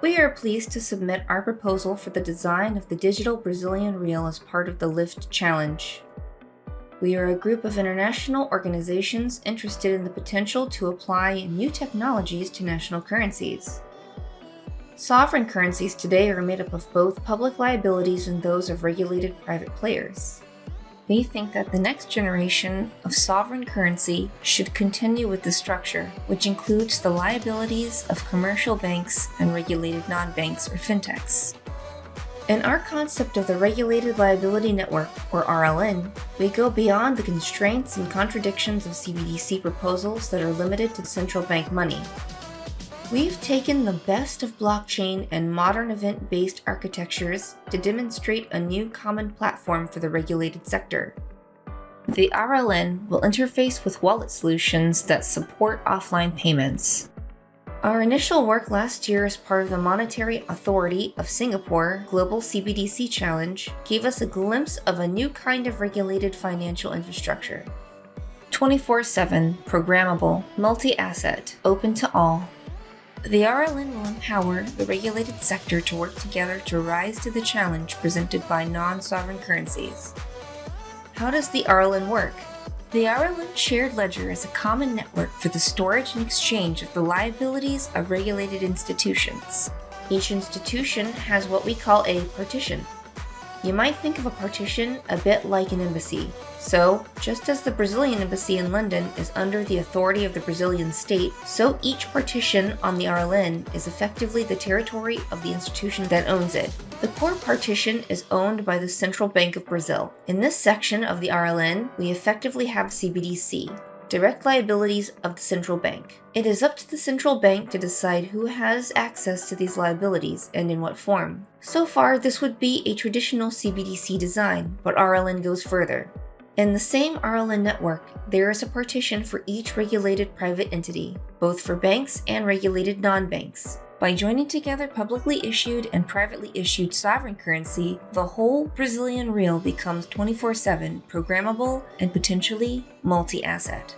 We are pleased to submit our proposal for the design of the digital Brazilian real as part of the LIFT Challenge. We are a group of international organizations interested in the potential to apply new technologies to national currencies. Sovereign currencies today are made up of both public liabilities and those of regulated private players. We think that the next generation of sovereign currency should continue with this structure, which includes the liabilities of commercial banks and regulated non-banks or fintechs. In our concept of the Regulated Liability Network, or RLN, we go beyond the constraints and contradictions of CBDC proposals that are limited to central bank money. We've taken the best of blockchain and modern event-based architectures to demonstrate a new common platform for the regulated sector. The RLN will interface with wallet solutions that support offline payments. Our initial work last year as part of the Monetary Authority of Singapore Global CBDC Challenge gave us a glimpse of a new kind of regulated financial infrastructure. 24/7, programmable, multi-asset, open to all. The RLN will empower the regulated sector to work together to rise to the challenge presented by non-sovereign currencies. How does the RLN work? The RLN shared ledger is a common network for the storage and exchange of the liabilities of regulated institutions. Each institution has what we call a partition. You might think of a partition a bit like an embassy. So, just as the Brazilian embassy in London is under the authority of the Brazilian state, so each partition on the RLN is effectively the territory of the institution that owns it. The core partition is owned by the Central Bank of Brazil. In this section of the RLN, we effectively have CBDC, direct liabilities of the central bank. It is up to the central bank to decide who has access to these liabilities and in what form. So far, this would be a traditional CBDC design, but RLN goes further. In the same RLN network, there is a partition for each regulated private entity, both for banks and regulated non-banks. By joining together publicly issued and privately issued sovereign currency, the whole Brazilian real becomes 24/7, programmable, and potentially multi-asset.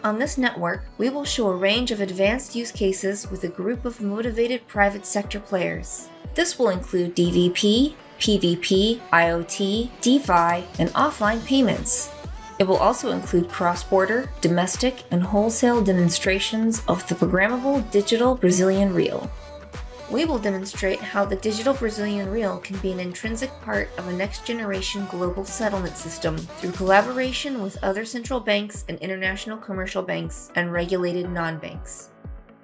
On this network, we will show a range of advanced use cases with a group of motivated private sector players. This will include DVP, PVP, IoT, DeFi, and offline payments. It will also include cross-border, domestic, and wholesale demonstrations of the programmable digital Brazilian real. We will demonstrate how the digital Brazilian real can be an intrinsic part of a next-generation global settlement system through collaboration with other central banks and international commercial banks and regulated non-banks.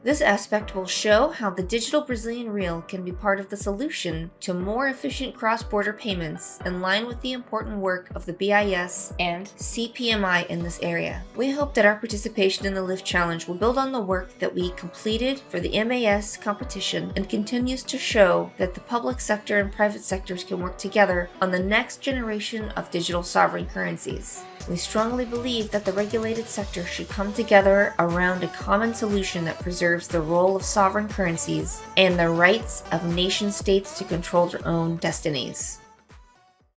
This aspect will show how the digital Brazilian real can be part of the solution to more efficient cross-border payments in line with the important work of the BIS and CPMI in this area. We hope that our participation in the LIFT Challenge will build on the work that we completed for the MAS competition and continues to show that the public sector and private sectors can work together on the next generation of digital sovereign currencies. We strongly believe that the regulated sector should come together around a common solution that preserves the role of sovereign currencies and the rights of nation states to control their own destinies.